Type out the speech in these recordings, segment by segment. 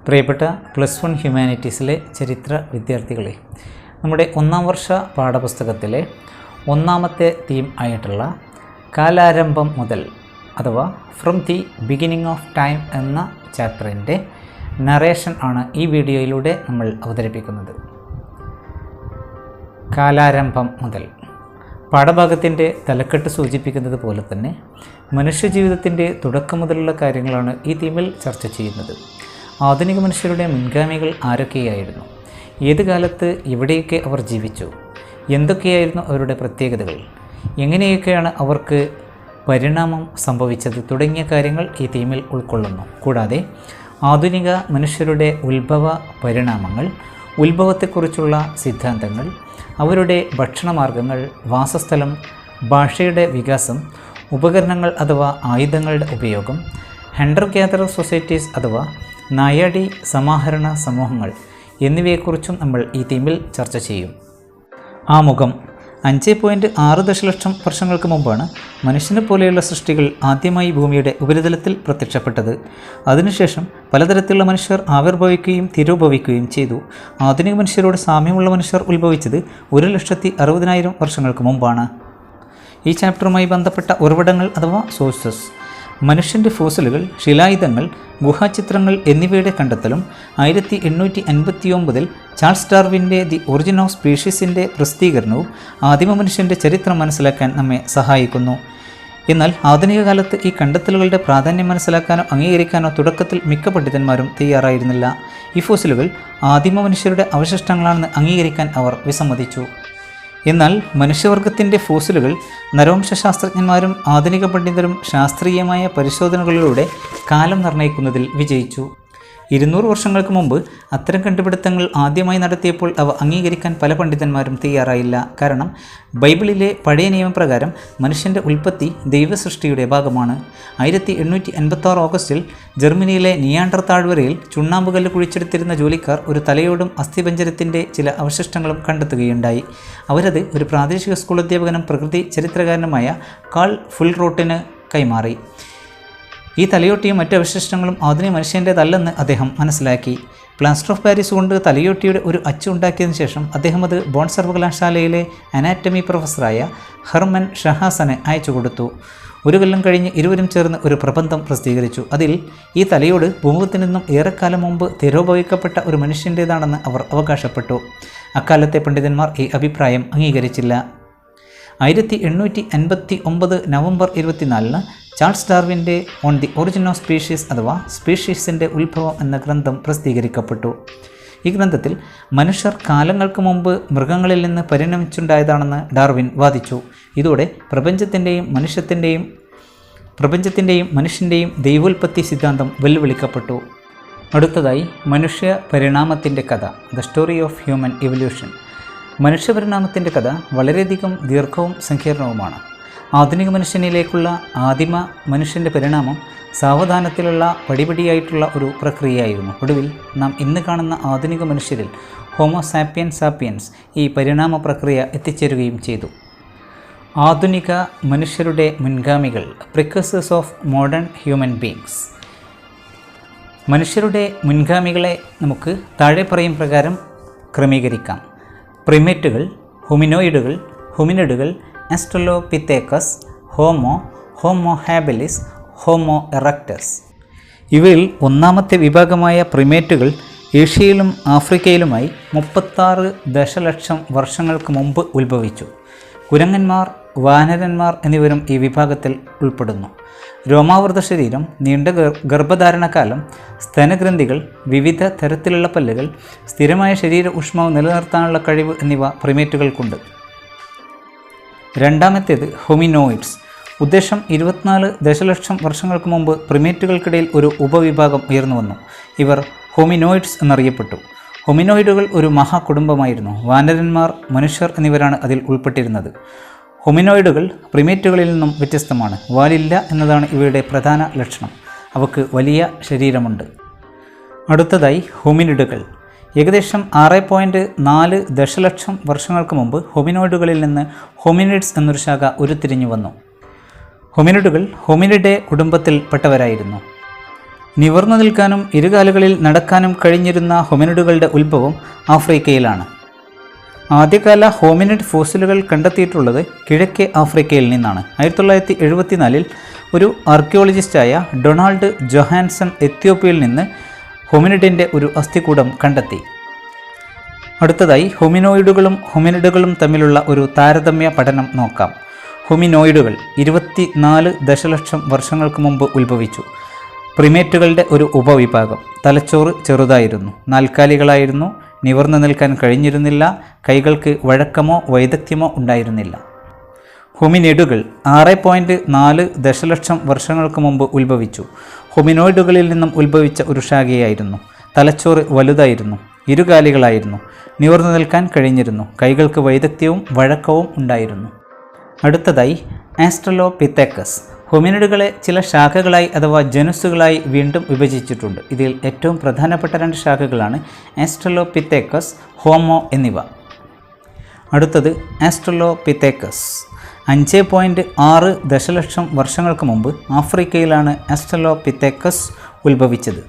പ്രിയപ്പെട്ട +1 ഹ്യൂമാനിറ്റീസിലെ ചരിത്ര വിദ്യാർത്ഥികളെ, നമ്മുടെ ഒന്നാം വർഷ പാഠപുസ്തകത്തിലെ ഒന്നാമത്തെ തീം ആയിട്ടുള്ള കാലാരംഭം മുതൽ അഥവാ from the beginning of time എന്ന ചാപ്റ്ററിൻ്റെ നറേഷൻ ആണ് ഈ വീഡിയോയിലൂടെ നമ്മൾ അവതരിപ്പിക്കുന്നത്. കാലാരംഭം മുതൽ പാഠഭാഗത്തിൻ്റെ തലക്കെട്ട് സൂചിപ്പിക്കുന്നത് പോലെ തന്നെ മനുഷ്യജീവിതത്തിൻ്റെ തുടക്കം മുതലുള്ള കാര്യങ്ങളാണ് ഈ തീമിൽ ചർച്ച ചെയ്യുന്നത്. ആധുനിക മനുഷ്യരുടെ മുൻഗാമികൾ ആരൊക്കെയായിരുന്നു, ഏത് കാലത്ത് എവിടെയൊക്കെ അവർ ജീവിച്ചു, എന്തൊക്കെയായിരുന്നു അവരുടെ പ്രത്യേകതകൾ, എങ്ങനെയൊക്കെയാണ് അവർക്ക് പരിണാമം സംഭവിച്ചത് തുടങ്ങിയ കാര്യങ്ങൾ ഈ തീമിൽ ഉൾക്കൊള്ളുന്നു. കൂടാതെ ആധുനിക മനുഷ്യരുടെ ഉത്ഭവ പരിണാമങ്ങൾ, ഉത്ഭവത്തെക്കുറിച്ചുള്ള സിദ്ധാന്തങ്ങൾ, അവരുടെ ഭക്ഷണമാർഗങ്ങൾ, വാസസ്ഥലം, ഭാഷയുടെ വികാസം, ഉപകരണങ്ങൾ അഥവാ ആയുധങ്ങളുടെ ഉപയോഗം, ഹണ്ടർ ഗ്യാദറർ സൊസൈറ്റീസ് അഥവാ നായാടി സമാഹരണ സമൂഹങ്ങൾ എന്നിവയെക്കുറിച്ചും നമ്മൾ ഈ തീമിൽ ചർച്ച ചെയ്യും. ആമുഖം. 5.6 ദശലക്ഷം വർഷങ്ങൾക്ക് മുമ്പാണ് മനുഷ്യനെ പോലെയുള്ള സൃഷ്ടികൾ ആദ്യമായി ഭൂമിയുടെ ഉപരിതലത്തിൽ പ്രത്യക്ഷപ്പെട്ടത്. അതിനുശേഷം പലതരത്തിലുള്ള മനുഷ്യർ ആവിർഭവിക്കുകയും തിരോഭവിക്കുകയും ചെയ്തു. ആധുനിക മനുഷ്യരോട് സാമ്യമുള്ള മനുഷ്യർ ഉത്ഭവിച്ചത് 1,60,000 വർഷങ്ങൾക്ക് മുമ്പാണ്. ഈ ചാപ്റ്ററുമായി ബന്ധപ്പെട്ട ഉറവിടങ്ങൾ അഥവാ സോഴ്സസ്: മനുഷ്യൻ്റെ ഫോസിലുകൾ, ശിലായുധങ്ങൾ, ഗുഹാചിത്രങ്ങൾ എന്നിവയുടെ കണ്ടെത്തലും 1859 ചാൾസ് ഡാർവിൻ്റെ ദി ഒറിജിൻ ഓഫ് സ്പീഷീസിൻ്റെ പ്രസിദ്ധീകരണവും ആദിമ മനുഷ്യൻ്റെ ചരിത്രം മനസ്സിലാക്കാൻ നമ്മെ സഹായിക്കുന്നു. എന്നാൽ ആധുനിക കാലത്ത് ഈ കണ്ടെത്തലുകളുടെ പ്രാധാന്യം മനസ്സിലാക്കാനോ അംഗീകരിക്കാനോ തുടക്കത്തിൽ മിക്ക പണ്ഡിതന്മാരും തയ്യാറായിരുന്നില്ല. ഈ ഫോസിലുകൾ ആദിമ മനുഷ്യരുടെ അവശിഷ്ടങ്ങളാണെന്ന് അംഗീകരിക്കാൻ അവർ വിസമ്മതിച്ചു. എന്നാൽ മനുഷ്യവർഗത്തിൻ്റെ ഫോസിലുകൾ നരവംശാസ്ത്രജ്ഞന്മാരും ആധുനിക പണ്ഡിതരും ശാസ്ത്രീയമായ പരിശോധനകളിലൂടെ കാലം നിർണ്ണയിക്കുന്നതിൽ വിജയിച്ചു. 200 വർഷങ്ങൾക്ക് മുമ്പ് അത്തരം കണ്ടുപിടുത്തങ്ങൾ ആദ്യമായി നടത്തിയപ്പോൾ അവ അംഗീകരിക്കാൻ പല പണ്ഡിതന്മാരും തയ്യാറായില്ല. കാരണം ബൈബിളിലെ പഴയ നിയമപ്രകാരം മനുഷ്യൻ്റെ ഉൽപ്പത്തി ദൈവസൃഷ്ടിയുടെ ഭാഗമാണ്. 1856 ഓഗസ്റ്റിൽ ജർമ്മനിയിലെ നിയാണ്ടർ താഴ്വരയിൽ ചുണ്ണാമ്പുകല്ല് കുഴിച്ചെടുത്തിരുന്ന ജോലിക്കാർ ഒരു തലയോടും അസ്ഥിപഞ്ജരത്തിൻ്റെ ചില അവശിഷ്ടങ്ങളും കണ്ടെത്തുകയുണ്ടായി. അവരത് ഒരു പ്രാദേശിക സ്കൂൾ അധ്യാപകനും പ്രകൃതി ചരിത്രകാരനുമായ കാൾ ഫുൾറോട്ടിന് കൈമാറി. ഈ തലയോട്ടിയും മറ്റ് അവശിഷ്ടങ്ങളും ആധുനിക മനുഷ്യൻ്റേതല്ലെന്ന് അദ്ദേഹം മനസ്സിലാക്കി. പ്ലാസ്റ്റർ ഓഫ് പാരീസ് കൊണ്ട് തലയോട്ടിയുടെ ഒരു അച്ച് ഉണ്ടാക്കിയതിനു ശേഷം അദ്ദേഹം അത് ബോൺ സർവകലാശാലയിലെ അനാറ്റമി പ്രൊഫസറായ ഹെർമൻ ഷഹാസന് അയച്ചു കൊടുത്തു. ഒരു കൊല്ലം കഴിഞ്ഞ് ഇരുവരും ചേർന്ന് ഒരു പ്രബന്ധം പ്രസിദ്ധീകരിച്ചു. അതിൽ ഈ തലയോട് ഭൂമുഖത്തു നിന്നും ഏറെക്കാലം മുമ്പ് തിരോഭവിക്കപ്പെട്ട ഒരു മനുഷ്യൻ്റേതാണെന്ന് അവർ അവകാശപ്പെട്ടു. അക്കാലത്തെ പണ്ഡിതന്മാർ ഈ അഭിപ്രായം അംഗീകരിച്ചില്ല. 1859 നവംബർ 24 ചാൾസ് ഡാർവിൻ്റെ on the origin of species അഥവാ സ്പീഷീസിൻ്റെ ഉത്ഭവം എന്ന ഗ്രന്ഥം പ്രസിദ്ധീകരിക്കപ്പെട്ടു. ഈ ഗ്രന്ഥത്തിൽ മനുഷ്യർ കാലങ്ങൾക്ക് മുമ്പ് മൃഗങ്ങളിൽ നിന്ന് പരിണമിച്ചുണ്ടായതാണെന്ന് ഡാർവിൻ വാദിച്ചു. ഇതോടെ പ്രപഞ്ചത്തിൻ്റെയും മനുഷ്യൻ്റെയും ദൈവോൽപ്പത്തി സിദ്ധാന്തം വെല്ലുവിളിക്കപ്പെട്ടു. അടുത്തതായി മനുഷ്യ പരിണാമത്തിൻ്റെ കഥ, the story of human evolution. മനുഷ്യപരിണാമത്തിൻ്റെ കഥ വളരെയധികം ദീർഘവും സങ്കീർണവുമാണ്. ആധുനിക മനുഷ്യനിലേക്കുള്ള ആദിമ മനുഷ്യൻ്റെ പരിണാമം സാവധാനത്തിലുള്ള പടിപടിയായിട്ടുള്ള ഒരു പ്രക്രിയയായിരുന്നു. ഒടുവിൽ നാം ഇന്ന് കാണുന്ന ആധുനിക മനുഷ്യരിൽ ഹോമോ സാപ്പിയൻസ് ഈ പരിണാമ പ്രക്രിയ എത്തിച്ചേരുകയും ചെയ്തു. ആധുനിക മനുഷ്യരുടെ മുൻഗാമികൾ, precursors of modern human beings. മനുഷ്യരുടെ മുൻഗാമികളെ നമുക്ക് താഴെ പറയും പ്രകാരം ക്രമീകരിക്കാം. പ്രിമേറ്റുകൾ, ഹൊമിനിഡുകൾ, Australopithecus, Homo habilis, Homo erectus. ഇവയിൽ ഒന്നാമത്തെ വിഭാഗമായ പ്രിമേറ്റുകൾ ഏഷ്യയിലും ആഫ്രിക്കയിലുമായി 36 ദശലക്ഷം വർഷങ്ങൾക്ക് മുമ്പ് ഉത്ഭവിച്ചു. കുരങ്ങന്മാർ, വാനരന്മാർ എന്നിവരും ഈ വിഭാഗത്തിൽ ഉൾപ്പെടുന്നു. രോമാവൃത ശരീരം, നീണ്ട ഗർഭധാരണകാലം, സ്തനഗ്രന്ഥികൾ, വിവിധ തരത്തിലുള്ള പല്ലുകൾ, സ്ഥിരമായ ശരീര ഊഷ്മാവ് നിലനിർത്താനുള്ള കഴിവ് എന്നിവ പ്രിമേറ്റുകൾക്കുണ്ട്. രണ്ടാമത്തേത് ഹൊമിനോയിഡ്സ്. ഉദ്ദേശം 24 ദശലക്ഷം വർഷങ്ങൾക്ക് മുമ്പ് പ്രിമേറ്റുകൾക്കിടയിൽ ഒരു ഉപവിഭാഗം ഉയർന്നു വന്നു. ഇവർ ഹൊമിനോയിഡ്സ് എന്നറിയപ്പെട്ടു. ഹൊമിനോയിഡുകൾ ഒരു മഹാകുടുംബമായിരുന്നു. വാനരന്മാർ, മനുഷ്യർ എന്നിവരാണ് അതിൽ ഉൾപ്പെട്ടിരുന്നത്. ഹൊമിനോയിഡുകൾ പ്രിമേറ്റുകളിൽ നിന്നും വ്യത്യസ്തമാണ്. വാലില്ല എന്നതാണ് ഇവയുടെ പ്രധാന ലക്ഷണം. അവക്ക് വലിയ ശരീരമുണ്ട്. അടുത്തതായി ഹൊമിനിഡുകൾ. ഏകദേശം 6.4 ദശലക്ഷം വർഷങ്ങൾക്ക് മുമ്പ് ഹൊമിനോയിഡുകളിൽ നിന്ന് ഹൊമിനിഡ്സ് എന്നൊരു ശാഖ ഉരുത്തിരിഞ്ഞു വന്നു. ഹൊമിനിഡുകൾ ഹൊമിനിഡെ കുടുംബത്തിൽ പെട്ടവരായിരുന്നു. നിവർന്നു നിൽക്കാനും ഇരുകാലുകളിൽ നടക്കാനും കഴിഞ്ഞിരുന്ന ഹോമിനിഡുകളുടെ ഉത്ഭവം ആഫ്രിക്കയിലാണ്. ആദ്യകാല ഹോമിനിഡ് ഫോസിലുകൾ കണ്ടെത്തിയിട്ടുള്ളത് കിഴക്കേ ആഫ്രിക്കയിൽ നിന്നാണ്. 1974 ഒരു ആർക്കിയോളജിസ്റ്റായ ഡൊണാൾഡ് ജൊഹാൻസൺ എത്യോപ്യയിൽ നിന്ന് ഹോമിനിഡിൻ്റെ ഒരു അസ്ഥികൂടം കണ്ടെത്തി. അടുത്തതായി ഹോമിനിഡുകളും തമ്മിലുള്ള ഒരു താരതമ്യ പഠനം നോക്കാം. ഹോമിനോയിഡുകൾ 24 ദശലക്ഷം വർഷങ്ങൾക്ക് മുമ്പ് ഉത്ഭവിച്ചു. പ്രിമേറ്റുകളുടെ ഒരു ഉപവിഭാഗം. തലച്ചോറ് ചെറുതായിരുന്നു, നാൽക്കാലികളായിരുന്നു, നിവർന്നു നിൽക്കാൻ കഴിഞ്ഞിരുന്നില്ല, കൈകൾക്ക് വഴക്കമോ വൈദഗ്ധ്യമോ ഉണ്ടായിരുന്നില്ല. ഹോമിനിഡുകൾ 6.4 ദശലക്ഷം വർഷങ്ങൾക്ക് മുമ്പ് ഉത്ഭവിച്ചു. ഹോമിനോയിഡുകളിൽ നിന്നും ഉത്ഭവിച്ച ഒരു ശാഖയായിരുന്നു. തലച്ചോറ് വലുതായിരുന്നു, ഇരുകാലികളായിരുന്നു, നിവർന്നു നിൽക്കാൻ കഴിഞ്ഞിരുന്നു, കൈകൾക്ക് വൈദഗ്ധ്യവും വഴക്കവും ഉണ്ടായിരുന്നു. അടുത്തതായി ആസ്ട്രലോപിതെക്കസ്. ഹോമിനിഡുകളെ ചില ശാഖകളായി അഥവാ ജനുസുകളായി വീണ്ടും വിഭജിച്ചിട്ടുണ്ട്. ഇതിൽ ഏറ്റവും പ്രധാനപ്പെട്ട 2 ശാഖകളാണ് ആസ്ട്രലോപിതെക്കസ്, ഹോമോ എന്നിവ. അടുത്തത് ആസ്ട്രലോപിതെക്കസ്. 5.6 ദശലക്ഷം വർഷങ്ങൾക്ക് മുമ്പ് ആഫ്രിക്കയിലാണ് ആസ്ട്രലോപിതെക്കസ് ഉത്ഭവിച്ചത്.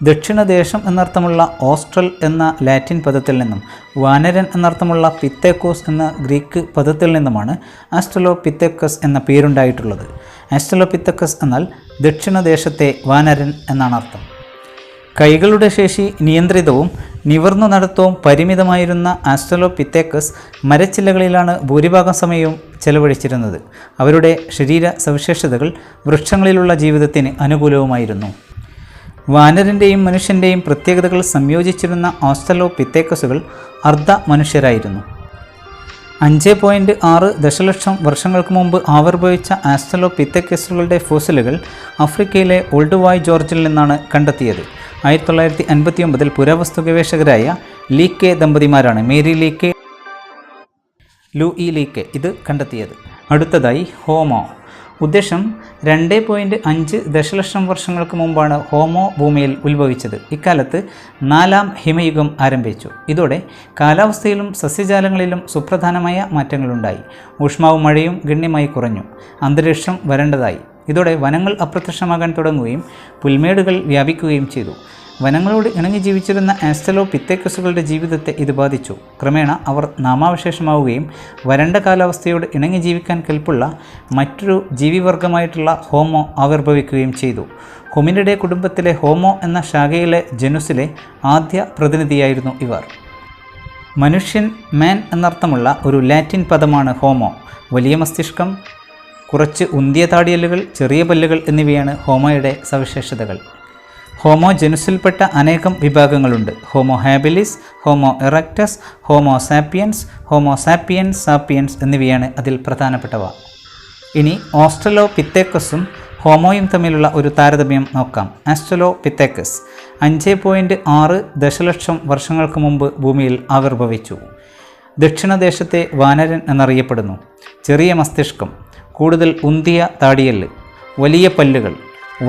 ദക്ഷിണദേശം എന്നർത്ഥമുള്ള ഓസ്ട്രൽ എന്ന ലാറ്റിൻ പദത്തിൽ നിന്നും വാനരൻ എന്നർത്ഥമുള്ള പിത്തേക്കോസ് എന്ന ഗ്രീക്ക് പദത്തിൽ നിന്നുമാണ് ആസ്ട്രലോപിതെക്കസ് എന്ന പേരുണ്ടായിട്ടുള്ളത്. ആസ്ട്രലോപിതെക്കസ് എന്നാൽ ദക്ഷിണദേശത്തെ വാനരൻ എന്നാണ് അർത്ഥം. കൈകളുടെ ശേഷി നിയന്ത്രിതവും നിവർന്നു നടത്തവും പരിമിതമായിരുന്ന ആസ്ട്രലോപിതെക്കസ് മരച്ചില്ലകളിലാണ് ഭൂരിഭാഗം സമയവും ചെലവഴിച്ചിരുന്നത്. അവരുടെ ശരീര സവിശേഷതകൾ വൃക്ഷങ്ങളിലുള്ള ജീവിതത്തിന് അനുകൂലവുമായിരുന്നു. വാനരൻ്റെയും മനുഷ്യൻ്റെയും പ്രത്യേകതകൾ സംയോജിച്ചിരുന്ന ആസ്ട്രലോപിതെക്കസുകൾ അർദ്ധ മനുഷ്യരായിരുന്നു. 5.6 ദശലക്ഷം വർഷങ്ങൾക്ക് മുമ്പ് ആവിർഭവിച്ച ആസ്ട്രലോപിതെക്കസുകളുടെ ഫോസിലുകൾ ആഫ്രിക്കയിലെ ഓൾഡ് വായ് ജോർജിൽ നിന്നാണ് കണ്ടെത്തിയത്. 1959 പുരാവസ്തു ഗവേഷകരായ ലീക്കെ ദമ്പതിമാരാണ്, മേരി ലീക്കെ, ലൂയി ലീക്കെ, ഇത് കണ്ടെത്തിയത്. അടുത്തതായി ഹോമോ. ഉദ്ദേശം 2.5 ദശലക്ഷം വർഷങ്ങൾക്ക് മുമ്പാണ് ഹോമോ ഭൂമിയിൽ ഉത്ഭവിച്ചത്. ഇക്കാലത്ത് 4ാം ഹിമയുഗം ആരംഭിച്ചു. ഇതോടെ കാലാവസ്ഥയിലും സസ്യജാലങ്ങളിലും സുപ്രധാനമായ മാറ്റങ്ങളുണ്ടായി. ഊഷ്മാവും മഴയും ഗണ്യമായി കുറഞ്ഞു. അന്തരീക്ഷം വരണ്ടതായി. ഇതോടെ വനങ്ങൾ അപ്രത്യക്ഷമാകാൻ തുടങ്ങുകയും പുൽമേടുകൾ വ്യാപിക്കുകയും ചെയ്തു. വനങ്ങളോട് ഇണങ്ങി ജീവിച്ചിരുന്ന ആസ്ട്രലോപിതെക്കസുകളുടെ ജീവിതത്തെ ഇത് ബാധിച്ചു. ക്രമേണ അവർ നാമാവശേഷമാവുകയും വരണ്ട കാലാവസ്ഥയോട് ഇണങ്ങി ജീവിക്കാൻ കെൽപ്പുള്ള മറ്റൊരു ജീവിവർഗമായിട്ടുള്ള ഹോമോ ആവിർഭവിക്കുകയും ചെയ്തു. ഹോമിനിഡെ കുടുംബത്തിലെ ഹോമോ എന്ന ശാഖയിലെ ജനുസിലെ ആദ്യ പ്രതിനിധിയായിരുന്നു ഇവർ. മനുഷ്യൻ, മാൻ എന്നർത്ഥമുള്ള ഒരു ലാറ്റിൻ പദമാണ് ഹോമോ. വലിയ മസ്തിഷ്കം, കുറച്ച് ഉന്തിയ താടിയല്ലുകൾ, ചെറിയ പല്ലുകൾ എന്നിവയാണ് ഹോമോയുടെ സവിശേഷതകൾ. ഹോമോ ജനുസിൽപ്പെട്ട അനേകം വിഭാഗങ്ങളുണ്ട്. Homo habilis, Homo erectus, homo sapiens, homo sapiens sapiens എന്നിവയാണ് അതിൽ പ്രധാനപ്പെട്ടവ. ഇനി ഓസ്ട്രലോപിതെക്കസും ഹോമോയും തമ്മിലുള്ള ഒരു താരതമ്യം നോക്കാം. ആസ്ട്രലോപിതെക്കസ് 5.6 ദശലക്ഷം വർഷങ്ങൾക്ക് മുമ്പ് ഭൂമിയിൽ ആവിർഭവിച്ചു. ദക്ഷിണദേശത്തെ വാനരൻ എന്നറിയപ്പെടുന്നു. ചെറിയ മസ്തിഷ്കം, കൂടുതൽ ഉന്തിയ താടിയല്ല്, വലിയ പല്ലുകൾ,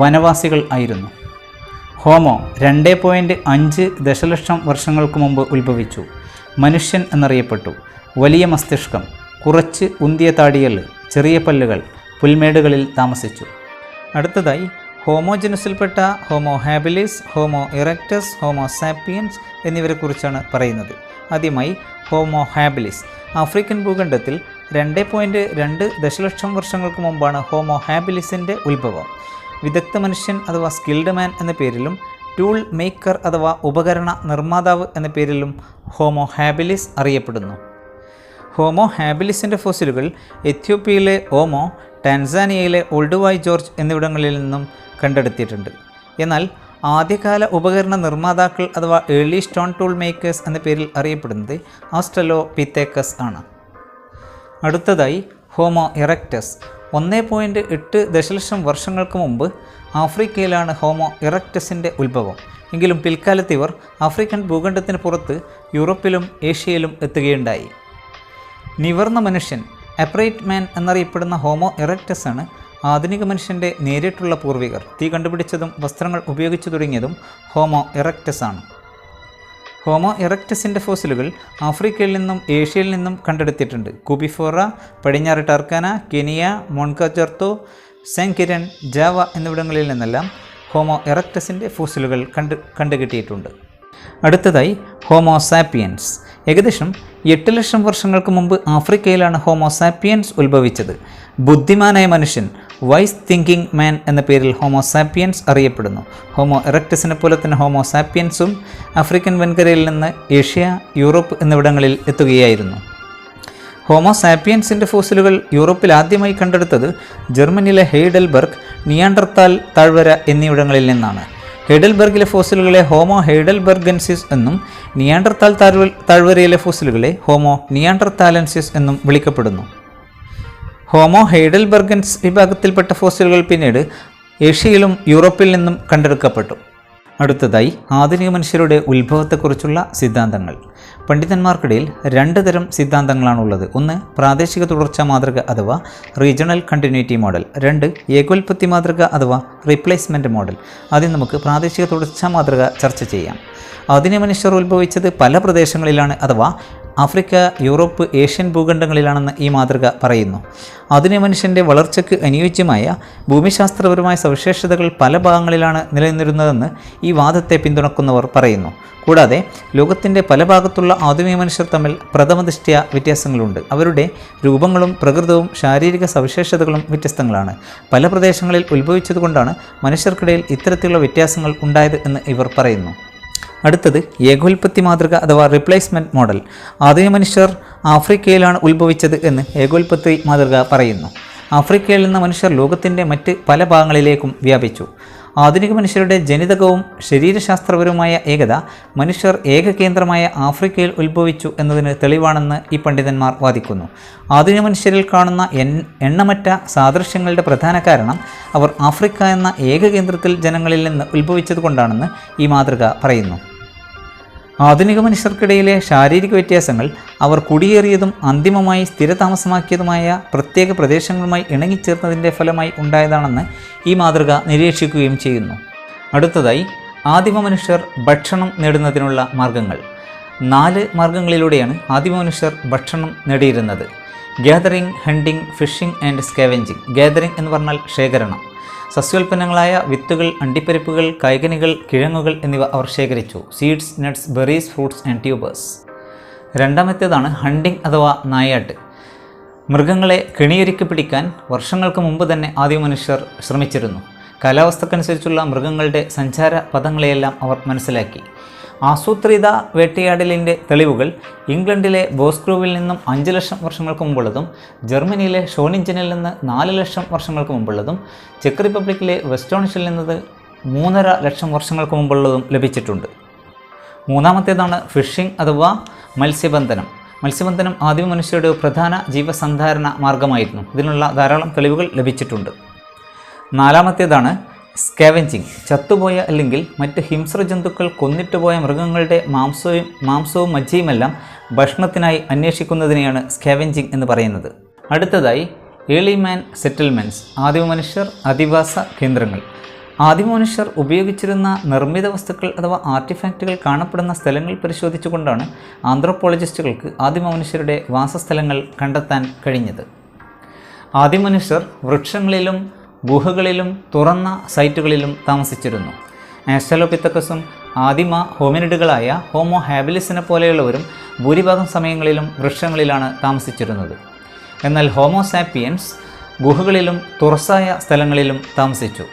വനവാസികൾ ആയിരുന്നു. ഹോമോ 2.5 ദശലക്ഷം വർഷങ്ങൾക്ക് മുമ്പ് ഉത്ഭവിച്ചു. മനുഷ്യൻ എന്നറിയപ്പെട്ടു. വലിയ മസ്തിഷ്കം, കുറച്ച് ഉന്തിയ താടിയല്ല്, ചെറിയ പല്ലുകൾ, പുൽമേടുകളിൽ താമസിച്ചു. അടുത്തതായി ഹോമോ ജനുസിൽപ്പെട്ട Homo habilis, Homo erectus, Homo sapiens എന്നിവരെക്കുറിച്ചാണ് പറയുന്നത്. ആദ്യമായി ഹോമോ ഹാബിലിസ്. ആഫ്രിക്കൻ ഭൂഖണ്ഡത്തിൽ 2.2 ദശലക്ഷം വർഷങ്ങൾക്ക് മുമ്പാണ് ഹോമോ ഹാബിലിസിൻ്റെ ഉത്ഭവം. വിദഗ്ധ മനുഷ്യൻ അഥവാ സ്കിൽഡ് മാൻ എന്ന പേരിലും ടൂൾ മേക്കർ അഥവാ ഉപകരണ നിർമ്മാതാവ് എന്ന പേരിലും ഹോമോ ഹാബിലിസ് അറിയപ്പെടുന്നു. ഹോമോ ഹാബിലിസിൻ്റെ ഫോസിലുകൾ എത്യോപ്യയിലെ ഓമോ, ടാൻസാനിയയിലെ ഓൾഡ് വായ് ജോർജ് എന്നിവിടങ്ങളിൽ നിന്നും കണ്ടെടുത്തിട്ടുണ്ട്. എന്നാൽ ആദ്യകാല ഉപകരണ നിർമ്മാതാക്കൾ അഥവാ ഏർലി സ്റ്റോൺ ടൂൾ മേക്കേഴ്സ് എന്ന പേരിൽ അറിയപ്പെടുന്നത് ആസ്ട്രലോപിതെക്കസ് ആണ്. അടുത്തതായി ഹോമോ ഇറക്ടസ്. 1.8 ദശലക്ഷം വർഷങ്ങൾക്ക് മുമ്പ് ആഫ്രിക്കയിലാണ് ഹോമോ ഇറക്ടസിൻ്റെ ഉത്ഭവം. എങ്കിലും പിൽക്കാലത്ത് ഇവർ ആഫ്രിക്കൻ ഭൂഖണ്ഡത്തിന് പുറത്ത് യൂറോപ്പിലും ഏഷ്യയിലും എത്തുകയുണ്ടായി. നിവർന്ന മനുഷ്യൻ, അപ്രൈറ്റ് മാൻ എന്നറിയപ്പെടുന്ന ഹോമോ ഇറക്ടസ് ആണ് ആധുനിക മനുഷ്യൻ്റെ നേരിട്ടുള്ള പൂർവികർ. തീ കണ്ടുപിടിച്ചതും വസ്ത്രങ്ങൾ ഉപയോഗിച്ചു തുടങ്ങിയതും ഹോമോ ഇറക്ടസ് ആണ്. ഹോമോ ഇറക്ടസിൻ്റെ ഫോസിലുകൾ ആഫ്രിക്കയിൽ നിന്നും ഏഷ്യയിൽ നിന്നും കണ്ടെടുത്തിട്ടുണ്ട്. കുബിഫോറ, പടിഞ്ഞാറ് ടർക്കാന, കെനിയ, മോൺകജർത്തോ, സെങ്കിരൻ, ജാവ എന്നിവിടങ്ങളിൽ നിന്നെല്ലാം ഹോമോ എറക്ടസിൻ്റെ ഫോസിലുകൾ കണ്ടുകിട്ടിയിട്ടുണ്ട്. അടുത്തതായി ഹോമോ സാപ്പിയൻസ്. ഏകദേശം 8 ലക്ഷം വർഷങ്ങൾക്ക് മുമ്പ് ആഫ്രിക്കയിലാണ് ഹോമോ സാപ്പിയൻസ് ഉത്ഭവിച്ചത്. ബുദ്ധിമാനായ മനുഷ്യൻ, വൈസ് തിങ്കിങ് മാൻ എന്ന പേരിൽ ഹോമോ സാപ്പിയൻസ് അറിയപ്പെടുന്നു. ഹോമോ എറക്ടസിനെ പോലെ തന്നെ ഹോമോ സാപ്പിയൻസും ആഫ്രിക്കൻ വൻകരയിൽ നിന്ന് ഏഷ്യ, യൂറോപ്പ് എന്നിവിടങ്ങളിൽ എത്തുകയായിരുന്നു. ഹോമോ സാപ്പിയൻസിൻ്റെ ഫോസിലുകൾ യൂറോപ്പിൽ ആദ്യമായി കണ്ടെടുത്തത് ജർമ്മനിയിലെ ഹെയ്ഡൽബർഗ്, നിയാണ്ടർത്താൽ താഴ്വര എന്നിവിടങ്ങളിൽ നിന്നാണ്. ഹെയ്ഡൽബർഗിലെ ഫോസിലുകളെ ഹോമോ ഹെയ്ഡൽബർഗൻസിസ് എന്നും നിയാണ്ടർത്താൽ താഴ്വരയിലെ ഫോസിലുകളെ ഹോമോ നിയാണ്ടർത്താലൻസിസ് എന്നും വിളിക്കപ്പെടുന്നു. ഹോമോ ഹെയ്ഡൽബർഗൻസ് വിഭാഗത്തിൽപ്പെട്ട ഫോസിലുകൾ പിന്നീട് ഏഷ്യയിലും യൂറോപ്പിൽ നിന്നും കണ്ടെടുക്കപ്പെട്ടു. അടുത്തതായി ആധുനിക മനുഷ്യരുടെ ഉത്ഭവത്തെക്കുറിച്ചുള്ള സിദ്ധാന്തങ്ങൾ. പണ്ഡിതന്മാർക്കിടയിൽ 2 തരം സിദ്ധാന്തങ്ങളാണുള്ളത്. ഒന്ന്, പ്രാദേശിക തുടർച്ചാ മാതൃക അഥവാ റീജിയണൽ കണ്ടിന്യൂറ്റി മോഡൽ. 2, ഏകോൽപത്തി മാതൃക അഥവാ റീപ്ലേസ്മെൻറ്റ് മോഡൽ. ആദ്യം നമുക്ക് പ്രാദേശിക തുടർച്ചാ മാതൃക ചർച്ച ചെയ്യാം. ആധുനിക മനുഷ്യർ ഉത്ഭവിച്ചത് പല പ്രദേശങ്ങളിലാണ് അഥവാ ആഫ്രിക്ക, യൂറോപ്പ്, ഏഷ്യൻ ഭൂഖണ്ഡങ്ങളിലാണെന്ന് ഈ മാതൃക പറയുന്നു. ആധുനിക മനുഷ്യൻ്റെ വളർച്ചയ്ക്ക് അനുയോജ്യമായ ഭൂമിശാസ്ത്രപരമായ സവിശേഷതകൾ പല ഭാഗങ്ങളിലാണ് നിലനിന്നിരുന്നതെന്ന് ഈ വാദത്തെ പിന്തുണക്കുന്നവർ പറയുന്നു. കൂടാതെ ലോകത്തിൻ്റെ പല ഭാഗത്തുള്ള ആധുനിക മനുഷ്യർ തമ്മിൽ പ്രഥമദൃഷ്ട്യാ വ്യത്യാസങ്ങളുണ്ട്. അവരുടെ രൂപങ്ങളും പ്രകൃതവും ശാരീരിക സവിശേഷതകളും വ്യത്യസ്തങ്ങളാണ്. പല പ്രദേശങ്ങളിൽ ഉത്ഭവിച്ചതുകൊണ്ടാണ് മനുഷ്യർക്കിടയിൽ ഇത്തരത്തിലുള്ള വ്യത്യാസങ്ങൾ ഉണ്ടായത് എന്ന് ഇവർ പറയുന്നു. അടുത്തത് ഏകോൽപത്തി മാതൃക അഥവാ റിപ്ലേസ്മെൻറ്റ് മോഡൽ. ആധുനിക മനുഷ്യർ ആഫ്രിക്കയിലാണ് ഉത്ഭവിച്ചത് എന്ന് ഏകോൽപത്തി മാതൃക പറയുന്നു. ആഫ്രിക്കയിൽ നിന്ന് മനുഷ്യർ ലോകത്തിൻ്റെ മറ്റ് പല ഭാഗങ്ങളിലേക്കും വ്യാപിച്ചു. ആധുനിക മനുഷ്യരുടെ ജനിതകവും ശരീരശാസ്ത്രപരവുമായ ഏകത മനുഷ്യർ ഏകകേന്ദ്രമായ ആഫ്രിക്കയിൽ ഉത്ഭവിച്ചു എന്നതിന് തെളിവാണെന്ന് ഈ പണ്ഡിതന്മാർ വാദിക്കുന്നു. ആധുനിക മനുഷ്യരിൽ കാണുന്ന എണ്ണമറ്റ സാദൃശ്യങ്ങളുടെ പ്രധാന കാരണം അവർ ആഫ്രിക്ക എന്ന ഏകകേന്ദ്രത്തിൽ ജനങ്ങളിൽ നിന്ന് ഉത്ഭവിച്ചതുകൊണ്ടാണെന്ന് ഈ മാതൃക പറയുന്നു. ആധുനിക മനുഷ്യർക്കിടയിലെ ശാരീരിക വ്യത്യാസങ്ങൾ അവർ കുടിയേറിയതും അന്തിമമായി സ്ഥിരതാമസമാക്കിയതുമായ പ്രത്യേക പ്രദേശങ്ങളുമായി ഇണങ്ങിച്ചേർന്നതിൻ്റെ ഫലമായി ഉണ്ടായതാണെന്ന് ഈ മാതൃക നിരീക്ഷിക്കുകയും ചെയ്യുന്നു. അടുത്തതായി ആദിമ മനുഷ്യർ ഭക്ഷണം നേടുന്നതിനുള്ള മാർഗങ്ങൾ. 4 മാർഗങ്ങളിലൂടെയാണ് ആദിമ മനുഷ്യർ ഭക്ഷണം നേടിയിരുന്നത്. Gathering, hunting, fishing and scavenging. Gathering എന്ന് പറഞ്ഞാൽ ശേഖരണം. സസ്യോൽപ്പന്നങ്ങളായ വിത്തുകൾ, അണ്ടിപ്പരിപ്പുകൾ, കായ്കനികൾ, കിഴങ്ങുകൾ എന്നിവ അവർ ശേഖരിച്ചു. Seeds, nuts, berries, fruits and tubers. രണ്ടാമത്തേതാണ് ഹണ്ടിങ് അഥവാ നായാട്ട്. മൃഗങ്ങളെ കെണിയൊരുക്കി പിടിക്കാൻ വർഷങ്ങൾക്ക് മുമ്പ് തന്നെ ആദിമ മനുഷ്യർ ശ്രമിച്ചിരുന്നു. കാലാവസ്ഥക്കനുസരിച്ചുള്ള മൃഗങ്ങളുടെ സഞ്ചാര പഥങ്ങളെയെല്ലാം അവർ മനസ്സിലാക്കി. ആസൂത്രിത വേട്ടയാടലിൻ്റെ തെളിവുകൾ ഇംഗ്ലണ്ടിലെ ബോസ്ക്രൂവിൽ നിന്നും 5 ലക്ഷം വർഷങ്ങൾക്ക് മുമ്പുള്ളതും ജർമ്മനിയിലെ ഷോണിഞ്ചനിൽ നിന്ന് 4 ലക്ഷം വർഷങ്ങൾക്ക് മുമ്പുള്ളതും ചെക്ക് റിപ്പബ്ലിക്കിലെ വെസ്റ്റോണിഷിൽ നിന്നത് 3.5 ലക്ഷം വർഷങ്ങൾക്ക് മുമ്പുള്ളതും ലഭിച്ചിട്ടുണ്ട്. മൂന്നാമത്തേതാണ് ഫിഷിംഗ് അഥവാ മത്സ്യബന്ധനം. മത്സ്യബന്ധനം ആദിമ മനുഷ്യരുടെ പ്രധാന ജീവസന്ധാരണ മാർഗമായിരുന്നു. ഇതിനുള്ള ധാരാളം തെളിവുകൾ ലഭിച്ചിട്ടുണ്ട്. നാലാമത്തേതാണ് സ്കാവെഞ്ചിങ്. ചത്തുപോയ അല്ലെങ്കിൽ മറ്റ് ഹിംസ്ര ജന്തുക്കൾ കൊന്നിട്ടുപോയ മൃഗങ്ങളുടെ മാംസവും മജ്ജയുമെല്ലാം ഭക്ഷണത്തിനായി അന്വേഷിക്കുന്നതിനെയാണ് സ്കാവെഞ്ചിങ് എന്ന് പറയുന്നത്. അടുത്തതായി ഏർലി മാൻ സെറ്റിൽമെൻറ്റ്സ്. ആദിമ മനുഷ്യർ അധിവാസ കേന്ദ്രങ്ങൾ. ആദിമ മനുഷ്യർ ഉപയോഗിച്ചിരുന്ന നിർമ്മിത വസ്തുക്കൾ അഥവാ ആർട്ടിഫാക്റ്റുകൾ കാണപ്പെടുന്ന സ്ഥലങ്ങൾ പരിശോധിച്ചുകൊണ്ടാണ് ആന്ത്രോപോളജിസ്റ്റുകൾക്ക് ആദിമ മനുഷ്യരുടെ വാസസ്ഥലങ്ങൾ കണ്ടെത്താൻ കഴിഞ്ഞത്. ആദിമ മനുഷ്യർ വൃക്ഷങ്ങളിലും ഗുഹകളിലും തുറന്ന സൈറ്റുകളിലും താമസിച്ചിരുന്നു. ആസ്ട്രലോപിത്തക്കസും ആദിമ ഹോമിനിഡുകളായ ഹോമോ ഹാബിലിസിനെ പോലെയുള്ളവരും ഭൂരിഭാഗം സമയങ്ങളിലും വൃക്ഷങ്ങളിലാണ് താമസിച്ചിരുന്നത്. എന്നാൽ ഹോമോ സാപ്പിയൻസ് ഗുഹകളിലും തുറസായ സ്ഥലങ്ങളിലും താമസിച്ചു.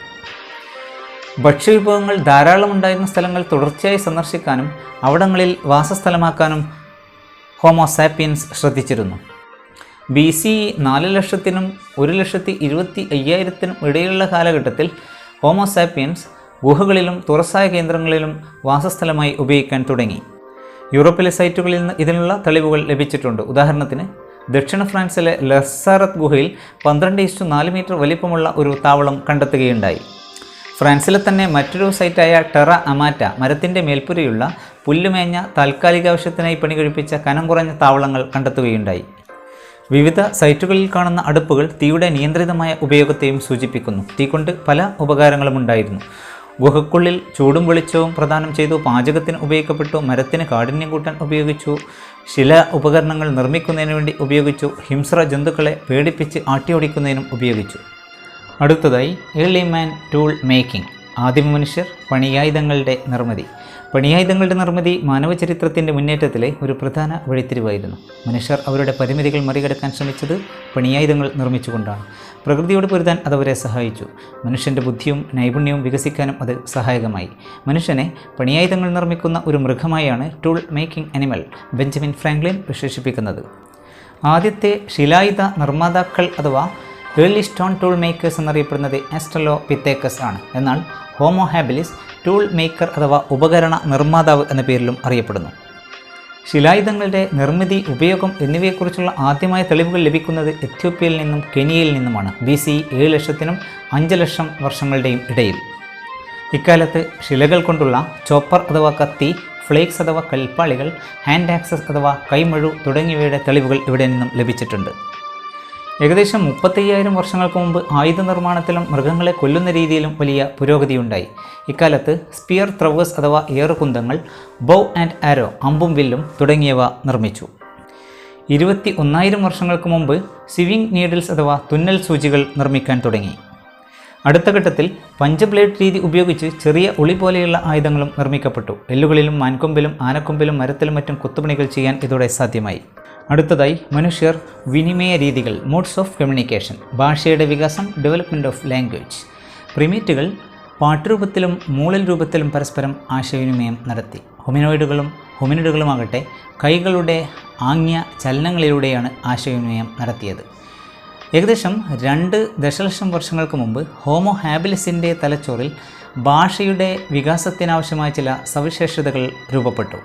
ഭക്ഷ്യവിഭവങ്ങൾ ധാരാളം ഉണ്ടായിരുന്ന സ്ഥലങ്ങൾ തുടർച്ചയായി സന്ദർശിക്കാനും അവിടങ്ങളിൽ വാസസ്ഥലമാക്കാനും ഹോമോ സാപ്പിയൻസ് ശ്രദ്ധിച്ചിരുന്നു. BCE 4 ലക്ഷത്തിനും 1,25,000 ഇടയിലുള്ള കാലഘട്ടത്തിൽ ഹോമോ സാപ്പിയൻസ് ഗുഹകളിലും തുറസായ കേന്ദ്രങ്ങളിലും വാസസ്ഥലമായി ഉപയോഗിക്കാൻ തുടങ്ങി. യൂറോപ്പിലെ സൈറ്റുകളിൽ നിന്ന് ഇതിനുള്ള തെളിവുകൾ ലഭിച്ചിട്ടുണ്ട്. ഉദാഹരണത്തിന് ദക്ഷിണ ഫ്രാൻസിലെ ലസാറത്ത് ഗുഹയിൽ 12:4 മീറ്റർ വലിപ്പമുള്ള ഒരു താവളം കണ്ടെത്തുകയുണ്ടായി. ഫ്രാൻസിലെ തന്നെ മറ്റൊരു സൈറ്റായ ടെറ അമാറ്റ മരത്തിൻ്റെ മേൽപ്പുരയുള്ള പുല്ലുമേഞ്ഞ താൽക്കാലികാവശ്യത്തിനായി പണികഴിപ്പിച്ച കനം കുറഞ്ഞ താവളങ്ങൾ കണ്ടെത്തുകയുണ്ടായി. വിവിധ സൈറ്റുകളിൽ കാണുന്ന അടുപ്പുകൾ തീയുടെ നിയന്ത്രിതമായ ഉപയോഗത്തെയും സൂചിപ്പിക്കുന്നു. തീ കൊണ്ട് പല ഉപകാരങ്ങളും ഉണ്ടായിരുന്നു. ഗുഹക്കുള്ളിൽ ചൂടും വെളിച്ചവും പ്രദാനം ചെയ്തു. പാചകത്തിന് ഉപയോഗിക്കപ്പെട്ടു. മരത്തിന് കാഠിന്യം കൂട്ടാൻ ഉപയോഗിച്ചു. ശില ഉപകരണങ്ങൾ നിർമ്മിക്കുന്നതിന് വേണ്ടി ഉപയോഗിച്ചു. ഹിംസ്ര ജന്തുക്കളെ പേടിപ്പിച്ച് ആട്ടിയോടിക്കുന്നതിനും ഉപയോഗിച്ചു. അടുത്തതായി ഏർലി മാൻ ടൂൾ മേക്കിംഗ്. ആദിമ മനുഷ്യർ, പണിയായുധങ്ങളുടെ നിർമ്മിതി. പണിയായുധങ്ങളുടെ നിർമ്മിതി മാനവചരിത്രത്തിൻ്റെ മുന്നേറ്റത്തിലെ ഒരു പ്രധാന വഴിത്തിരിവായിരുന്നു. മനുഷ്യർ അവരുടെ പരിമിതികൾ മറികടക്കാൻ ശ്രമിച്ചത് പണിയായുധങ്ങൾ നിർമ്മിച്ചുകൊണ്ടാണ്. പ്രകൃതിയോട് പൊരുതാൻ അതവരെ സഹായിച്ചു. മനുഷ്യൻ്റെ ബുദ്ധിയും നൈപുണ്യവും വികസിക്കാനും അത് സഹായകമായി. മനുഷ്യനെ പണിയായുധങ്ങൾ നിർമ്മിക്കുന്ന ഒരു മൃഗമായാണ് tool making animal Benjamin Franklin വിശേഷിപ്പിക്കുന്നത്. ആദ്യത്തെ ശിലായുധ നിർമ്മാതാക്കൾ അഥവാ ഏർലി സ്റ്റോൺ ടൂൾ മേക്കേഴ്സ് എന്നറിയപ്പെടുന്നത് ആസ്ട്രലോപിത്തേക്കസ് ആണ്. എന്നാൽ ഹോമോ ഹാബിലിസ് ടൂൾ മേക്കർ അഥവാ ഉപകരണ നിർമ്മാതാവ് എന്ന പേരിലും അറിയപ്പെടുന്നു. ശിലായുധങ്ങളുടെ നിർമ്മിതി, ഉപയോഗം എന്നിവയെക്കുറിച്ചുള്ള ആദ്യമായ തെളിവുകൾ ലഭിക്കുന്നത് എത്യോപ്യയിൽ നിന്നും കെനിയയിൽ നിന്നുമാണ്. BC 7 ലക്ഷത്തിനും 5 ലക്ഷം വർഷങ്ങളുടെയും ഇടയിൽ. ഇക്കാലത്ത് ശിലകൾ കൊണ്ടുള്ള ചോപ്പർ അഥവാ കത്തി, ഫ്ലേക്സ് അഥവാ കൽപ്പാളികൾ, ഹാൻഡ് ആക്സസ് അഥവാ കൈമഴു തുടങ്ങിയവയുടെ തെളിവുകൾ ഇവിടെ നിന്നും ലഭിച്ചിട്ടുണ്ട്. ഏകദേശം 35,000 വർഷങ്ങൾക്ക് മുമ്പ് ആയുധ നിർമ്മാണത്തിലും മൃഗങ്ങളെ കൊല്ലുന്ന രീതിയിലും വലിയ പുരോഗതിയുണ്ടായി. ഇക്കാലത്ത് സ്പിയർ ത്രവേഴ്സ് അഥവാ ഏറുകുന്തങ്ങൾ, ബോ ആൻഡ് ആരോ അമ്പും വില്ലും തുടങ്ങിയവ നിർമ്മിച്ചു. 21,000 വർഷങ്ങൾക്ക് മുമ്പ് സ്വിവിംഗ് നീഡിൽസ് അഥവാ തുന്നൽ സൂചികൾ നിർമ്മിക്കാൻ തുടങ്ങി. അടുത്ത ഘട്ടത്തിൽ പഞ്ചബ്ലേഡ് രീതി ഉപയോഗിച്ച് ചെറിയ ഉളി പോലെയുള്ള ആയുധങ്ങളും നിർമ്മിക്കപ്പെട്ടു. എല്ലുകളിലും മാൻകൊമ്പിലും ആനക്കൊമ്പിലും മരത്തിലും മറ്റും കൊത്തുപണികൾ ചെയ്യാൻ ഇതോടെ സാധ്യമായി. അടുത്തതായി മനുഷ്യർ വിനിമയ രീതികൾ, മോഡ്സ് ഓഫ് കമ്മ്യൂണിക്കേഷൻ, ഭാഷയുടെ വികാസം, ഡെവലപ്മെൻറ്റ് ഓഫ് ലാംഗ്വേജ്. പ്രിമേറ്റുകൾ പാട്ടുരൂപത്തിലും മൂളൽ രൂപത്തിലും പരസ്പരം ആശയവിനിമയം നടത്തി. ഹൊമിനിഡുകളുമാകട്ടെ കൈകളുടെ ആംഗ്യ ചലനങ്ങളിലൂടെയാണ് ആശയവിനിമയം നടത്തിയത്. ഏകദേശം 2 ദശലക്ഷം വർഷങ്ങൾക്ക് മുമ്പ് ഹോമോ ഹാബിലിസിൻ്റെ തലച്ചോറിൽ ഭാഷയുടെ വികാസത്തിനാവശ്യമായ ചില സവിശേഷതകൾ രൂപപ്പെട്ടു.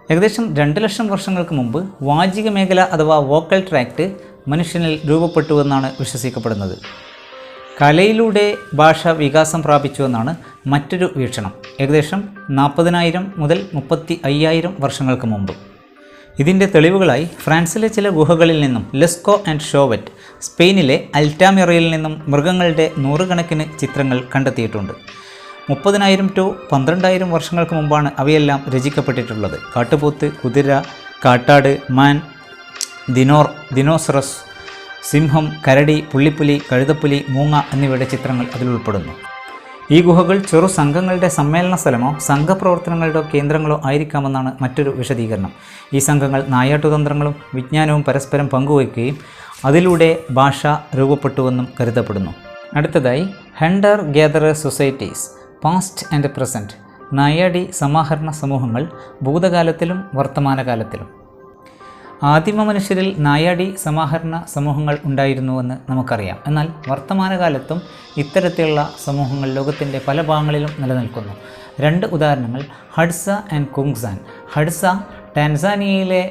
ഏകദേശം 2 ലക്ഷം വർഷങ്ങൾക്ക് മുമ്പ് വാചിക മേഖല അഥവാ വോക്കൽ ട്രാക്റ്റ് മനുഷ്യനിൽ രൂപപ്പെട്ടുവെന്നാണ് വിശ്വസിക്കപ്പെടുന്നത്. കലയിലൂടെ ഭാഷ വികാസം പ്രാപിച്ചുവെന്നാണ് മറ്റൊരു വീക്ഷണം. ഏകദേശം 40,000 മുതൽ 35,000 വർഷങ്ങൾക്ക് മുമ്പ്. ഇതിൻ്റെ തെളിവുകളായി ഫ്രാൻസിലെ ചില ഗുഹകളിൽ നിന്നും ലെസ്കോ ആൻഡ് ഷോവറ്റ്, സ്പെയിനിലെ അൽറ്റാമിറയിൽ നിന്നും മൃഗങ്ങളുടെ 100 കണക്കിന് ചിത്രങ്ങൾ കണ്ടെത്തിയിട്ടുണ്ട്. 30,000 to 12,000 വർഷങ്ങൾക്ക് മുമ്പാണ് അവയെല്ലാം രചിക്കപ്പെട്ടിട്ടുള്ളത്. കാട്ടുപോത്ത്, കുതിര, കാട്ടാട്, മാൻ, ദിനോസറസ്, സിംഹം, കരടി, പുള്ളിപ്പുലി, കഴുതപ്പുലി, മൂങ്ങ എന്നിവയുടെ ചിത്രങ്ങൾ അതിൽ ഉൾപ്പെടുന്നു. ഈ ഗുഹകൾ ചെറു സംഘങ്ങളുടെ സമ്മേളന സ്ഥലമോ സംഘപ്രവർത്തനങ്ങളുടെ കേന്ദ്രങ്ങളോ ആയിരിക്കാമെന്നാണ് മറ്റൊരു വിശദീകരണം. ഈ സംഘങ്ങൾ നായാട്ടുതന്ത്രങ്ങളും വിജ്ഞാനവും പരസ്പരം പങ്കുവയ്ക്കുകയും അതിലൂടെ ഭാഷ രൂപപ്പെട്ടുവെന്നും കരുതപ്പെടുന്നു. അടുത്തതായി hunter gatherer societies, past and present. നായാടി സമാഹരണ സമൂഹങ്ങൾ ഭൂതകാലത്തിലും വർത്തമാനകാലത്തിലും. ആദിമ മനുഷ്യരിൽ നായാടി സമാഹരണ സമൂഹങ്ങൾ ഉണ്ടായിരുന്നുവെന്ന് നമുക്കറിയാം. എന്നാൽ വർത്തമാനകാലത്തും ഇത്തരത്തിലുള്ള സമൂഹങ്ങൾ ലോകത്തിൻ്റെ പല ഭാഗങ്ങളിലും നിലനിൽക്കുന്നു. 2 ഉദാഹരണങ്ങൾ ഹഡ്സ ആൻഡ് കുങ്സാൻ. ഹഡ്സ ടാൻസാനിയയിലെ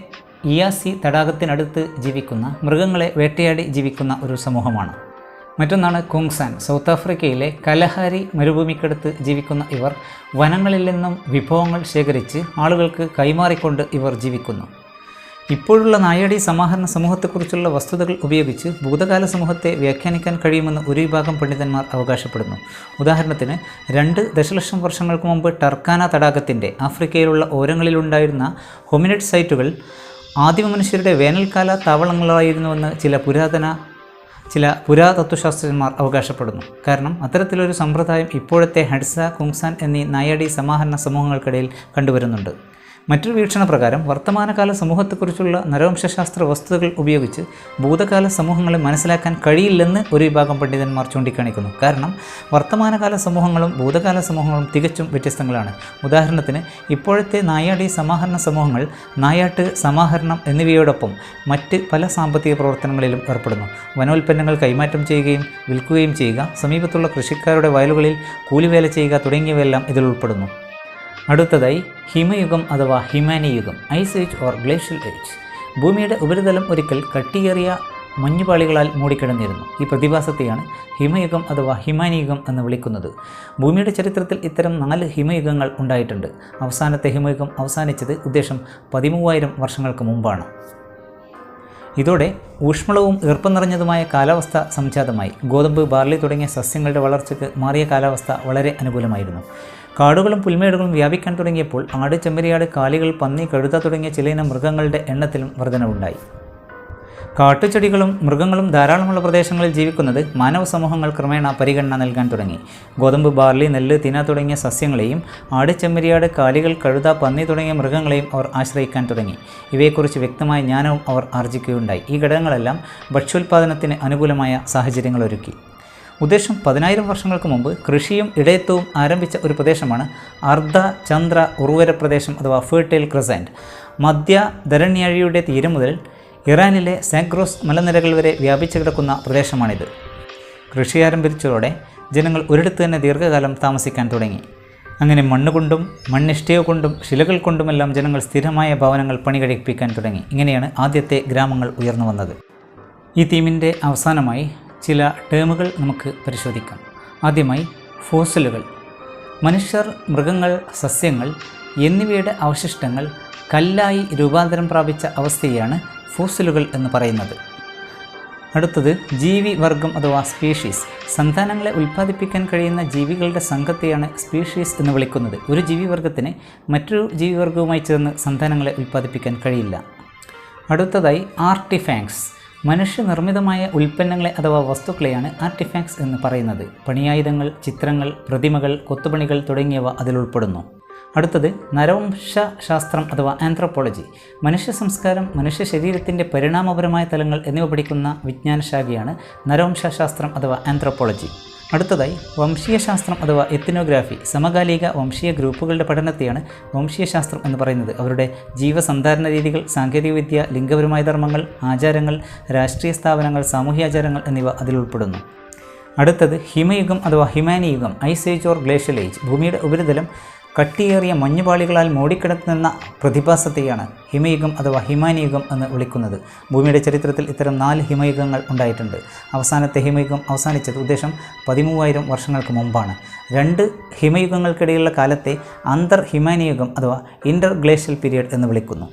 ഇയാസി തടാകത്തിനടുത്ത് ജീവിക്കുന്ന മൃഗങ്ങളെ വേട്ടയാടി ജീവിക്കുന്ന ഒരു സമൂഹമാണ്. മറ്റൊന്നാണ് കുങ്സാൻ. സൗത്ത് ആഫ്രിക്കയിലെ കലഹാരി മരുഭൂമിക്കടുത്ത് ജീവിക്കുന്ന ഇവർ വനങ്ങളിൽ നിന്നും വിഭവങ്ങൾ ശേഖരിച്ച് ആളുകൾക്ക് കൈമാറിക്കൊണ്ട് ഇവർ ജീവിക്കുന്നു. ഇപ്പോഴുള്ള നായാടി സമാഹരണ സമൂഹത്തെക്കുറിച്ചുള്ള വസ്തുതകൾ ഉപയോഗിച്ച് ഭൂതകാല സമൂഹത്തെ വ്യാഖ്യാനിക്കാൻ കഴിയുമെന്ന് ഒരു വിഭാഗം പണ്ഡിതന്മാർ അവകാശപ്പെടുന്നു. ഉദാഹരണത്തിന് 2 ദശലക്ഷം വർഷങ്ങൾക്ക് മുമ്പ് ടർക്കാന തടാകത്തിൻ്റെ ആഫ്രിക്കയിലുള്ള ഓരങ്ങളിലുണ്ടായിരുന്ന ഹൊമിനിഡ് സൈറ്റുകൾ ആദിമ മനുഷ്യരുടെ വേനൽക്കാല താവളങ്ങളായിരുന്നുവെന്ന് ചില പുരാതത്വശാസ്ത്രജ്ഞന്മാർ അവകാശപ്പെടുന്നു. കാരണം അത്തരത്തിലൊരു സമ്പ്രദായം ഇപ്പോഴത്തെ ഹഡ്സ, കുങ്സാൻ എന്നീ നായാടി സമാഹരണ സമൂഹങ്ങൾക്കിടയിൽ കണ്ടുവരുന്നുണ്ട്. മറ്റൊരു വീക്ഷണപ്രകാരം വർത്തമാനകാല സമൂഹത്തെക്കുറിച്ചുള്ള നരവംശാസ്ത്ര വസ്തുതകൾ ഉപയോഗിച്ച് ഭൂതകാല സമൂഹങ്ങളെ മനസ്സിലാക്കാൻ കഴിയില്ലെന്ന് ഒരു വിഭാഗം പണ്ഡിതന്മാർ ചൂണ്ടിക്കാണിക്കുന്നു. കാരണം വർത്തമാനകാല സമൂഹങ്ങളും ഭൂതകാല സമൂഹങ്ങളും തികച്ചും വ്യത്യസ്തങ്ങളാണ്. ഉദാഹരണത്തിന് ഇപ്പോഴത്തെ നായാടി സമാഹരണ സമൂഹങ്ങൾ നായാട്ട്, സമാഹരണം എന്നിവയോടൊപ്പം മറ്റ് പല സാമ്പത്തിക പ്രവർത്തനങ്ങളിലും ഏർപ്പെടുന്നു. വനോൽപ്പന്നങ്ങൾ കൈമാറ്റം ചെയ്യുകയും വിൽക്കുകയും ചെയ്യുക, സമീപത്തുള്ള കൃഷിക്കാരുടെ വയലുകളിൽ കൂലിവേല ചെയ്യുക തുടങ്ങിയവയെല്ലാം ഇതിൽ ഉൾപ്പെടുന്നു. അടുത്തതായി ഹിമയുഗം അഥവാ ഹിമാനി യുഗം, ice age or glacial age. ഭൂമിയുടെ ഉപരിതലം ഒരിക്കൽ കട്ടിയേറിയ മഞ്ഞുപാളികളാൽ മൂടിക്കിടന്നിരുന്നു. ഈ പ്രതിഭാസത്തെയാണ് ഹിമയുഗം അഥവാ ഹിമാനി യുഗം എന്ന് വിളിക്കുന്നത്. ഭൂമിയുടെ ചരിത്രത്തിൽ ഇത്തരം 4 ഹിമയുഗങ്ങൾ ഉണ്ടായിട്ടുണ്ട്. അവസാനത്തെ ഹിമയുഗം അവസാനിച്ചത് ഉദ്ദേശം 13,000 വർഷങ്ങൾക്ക് മുമ്പാണ്. ഇതോടെ ഊഷ്മളവും ഈർപ്പം നിറഞ്ഞതുമായ കാലാവസ്ഥ സംജാതമായി. ഗോതമ്പ്, ബാർലി തുടങ്ങിയ സസ്യങ്ങളുടെ വളർച്ചയ്ക്ക് മാറിയ കാലാവസ്ഥ വളരെ അനുകൂലമായിരുന്നു. കാടുകളും പുൽമേടുകളും വ്യാപിക്കാൻ തുടങ്ങിയപ്പോൾ ആട്, ചെമ്മരിയാട്, കാലികൾ, പന്നി, കഴുത തുടങ്ങിയ ചിലയിനം മൃഗങ്ങളുടെ എണ്ണത്തിലും വർധനവുണ്ടായി. കാട്ടുചെടികളും മൃഗങ്ങളും ധാരാളമുള്ള പ്രദേശങ്ങളിൽ ജീവിക്കുന്നത് മാനവ സമൂഹങ്ങൾ ക്രമേണ പരിഗണന നൽകാൻ തുടങ്ങി. ഗോതമ്പ്, ബാർലി, നെല്ല്, തിന തുടങ്ങിയ സസ്യങ്ങളെയും ആട്, ചെമ്മരിയാട്, കാലികൾ, കഴുത, പന്നി തുടങ്ങിയ മൃഗങ്ങളെയും അവർ ആശ്രയിക്കാൻ തുടങ്ങി. ഇവയെക്കുറിച്ച് വ്യക്തമായ ജ്ഞാനവും അവർ ആർജിക്കുകയുണ്ടായി. ഈ ഘടകങ്ങളെല്ലാം ഭക്ഷ്യോൽപാദനത്തിന് അനുകൂലമായ സാഹചര്യങ്ങളൊരുക്കി. ഉദ്ദേശം 10,000 വർഷങ്ങൾക്ക് മുമ്പ് കൃഷിയും ഇടയത്വവും ആരംഭിച്ച ഒരു പ്രദേശമാണ് അർദ്ധ ചന്ദ്ര ഉർവര പ്രദേശം അഥവാ ഫെർട്ടൈൽ ക്രസൻറ്റ്. മധ്യ ധരണ്യാഴിയുടെ തീരം മുതൽ ഇറാനിലെ സാഗ്രോസ് മലനിരകൾ വരെ വ്യാപിച്ചു കിടക്കുന്ന പ്രദേശമാണിത്. കൃഷി ആരംഭിച്ചതോടെ ജനങ്ങൾ ഒരിടത്ത് തന്നെ ദീർഘകാലം താമസിക്കാൻ തുടങ്ങി. അങ്ങനെ മണ്ണുകൊണ്ടും മണ്ണിഷ്ടിക കൊണ്ടും ശിലകൾ കൊണ്ടുമെല്ലാം ജനങ്ങൾ സ്ഥിരമായ ഭവനങ്ങൾ പണി കഴിപ്പിക്കാൻ തുടങ്ങി. ഇങ്ങനെയാണ് ആദ്യത്തെ ഗ്രാമങ്ങൾ ഉയർന്നു വന്നത്. ഈ തീമിൻ്റെ അവസാനമായി ചില ടേമുകൾ നമുക്ക് പരിശോധിക്കാം. ആദ്യമായി ഫോസിലുകൾ. മനുഷ്യർ, മൃഗങ്ങൾ, സസ്യങ്ങൾ എന്നിവയുടെ അവശിഷ്ടങ്ങൾ കല്ലായി രൂപാന്തരം പ്രാപിച്ച അവസ്ഥയാണ് ഫോസിലുകൾ എന്ന് പറയുന്നത്. അടുത്തത് ജീവിവർഗം അഥവാ സ്പീഷീസ്. സന്താനങ്ങളെ ഉൽപ്പാദിപ്പിക്കാൻ കഴിയുന്ന ജീവികളുടെ സംഘത്തെയാണ് സ്പീഷീസ് എന്ന് വിളിക്കുന്നത്. ഒരു ജീവിവർഗത്തിന് മറ്റൊരു ജീവിവർഗവുമായി ചേർന്ന് സന്താനങ്ങളെ ഉൽപ്പാദിപ്പിക്കാൻ കഴിയില്ല. അടുത്തതായി ആർട്ടിഫാക്ട്സ്. മനുഷ്യനിർമ്മിതമായ ഉൽപ്പന്നങ്ങളെ അഥവാ വസ്തുക്കളെയാണ് ആർട്ടിഫാക്ട്സ് എന്ന് പറയുന്നത്. പണിയായുധങ്ങൾ, ചിത്രങ്ങൾ, പ്രതിമകൾ, കൊത്തുപണികൾ തുടങ്ങിയവ അതിലുൾപ്പെടുന്നു. അടുത്തത് നരവംശാസ്ത്രം അഥവാ ആന്ത്രോപോളജി. മനുഷ്യ സംസ്കാരം, മനുഷ്യ ശരീരത്തിൻ്റെ പരിണാമപരമായ തലങ്ങൾ എന്നിവ പഠിക്കുന്ന വിജ്ഞാനശാഖയാണ് നരവംശാസ്ത്രം അഥവാ ആന്ത്രോപോളജി. അടുത്തതായി വംശീയശാസ്ത്രം അഥവാ എത്നോഗ്രാഫി. സമകാലിക വംശീയ ഗ്രൂപ്പുകളുടെ പഠനത്തെയാണ് വംശീയശാസ്ത്രം എന്ന് പറയുന്നത്. അവരുടെ ജീവസന്ധാരണ രീതികൾ, സാങ്കേതികവിദ്യ, ലിംഗപരമായ ധർമ്മങ്ങൾ, ആചാരങ്ങൾ, രാഷ്ട്രീയ സ്ഥാപനങ്ങൾ, സാമൂഹ്യാചാരങ്ങൾ എന്നിവ അതിലുൾപ്പെടുന്നു. അടുത്തത് ഹിമയുഗം അഥവാ ഹിമാനി യുഗം. Ice age or glacial age. ഭൂമിയുടെ ഉപരിതലം കട്ടിയേറിയ മഞ്ഞുപാളികളാൽ മൂടിക്കിടക്കുന്ന പ്രതിഭാസത്തെയാണ് ഹിമയുഗം അഥവാ ഹിമാനിയുഗം എന്ന് വിളിക്കുന്നത്. ഭൂമിയുടെ ചരിത്രത്തിൽ ഇത്തരം 4 ഹിമയുഗങ്ങൾ ഉണ്ടായിട്ടുണ്ട്. അവസാനത്തെ ഹിമയുഗം അവസാനിച്ചത് ഉദ്ദേശം 13,000 വർഷങ്ങൾക്ക് മുമ്പാണ്. 2 ഹിമയുഗങ്ങൾക്കിടയിലുള്ള കാലത്തെ അന്തർ ഹിമാനിയുഗം അഥവാ ഇൻ്റർ ഗ്ലേഷ്യൽ പീരിയഡ് എന്ന് വിളിക്കുന്നു.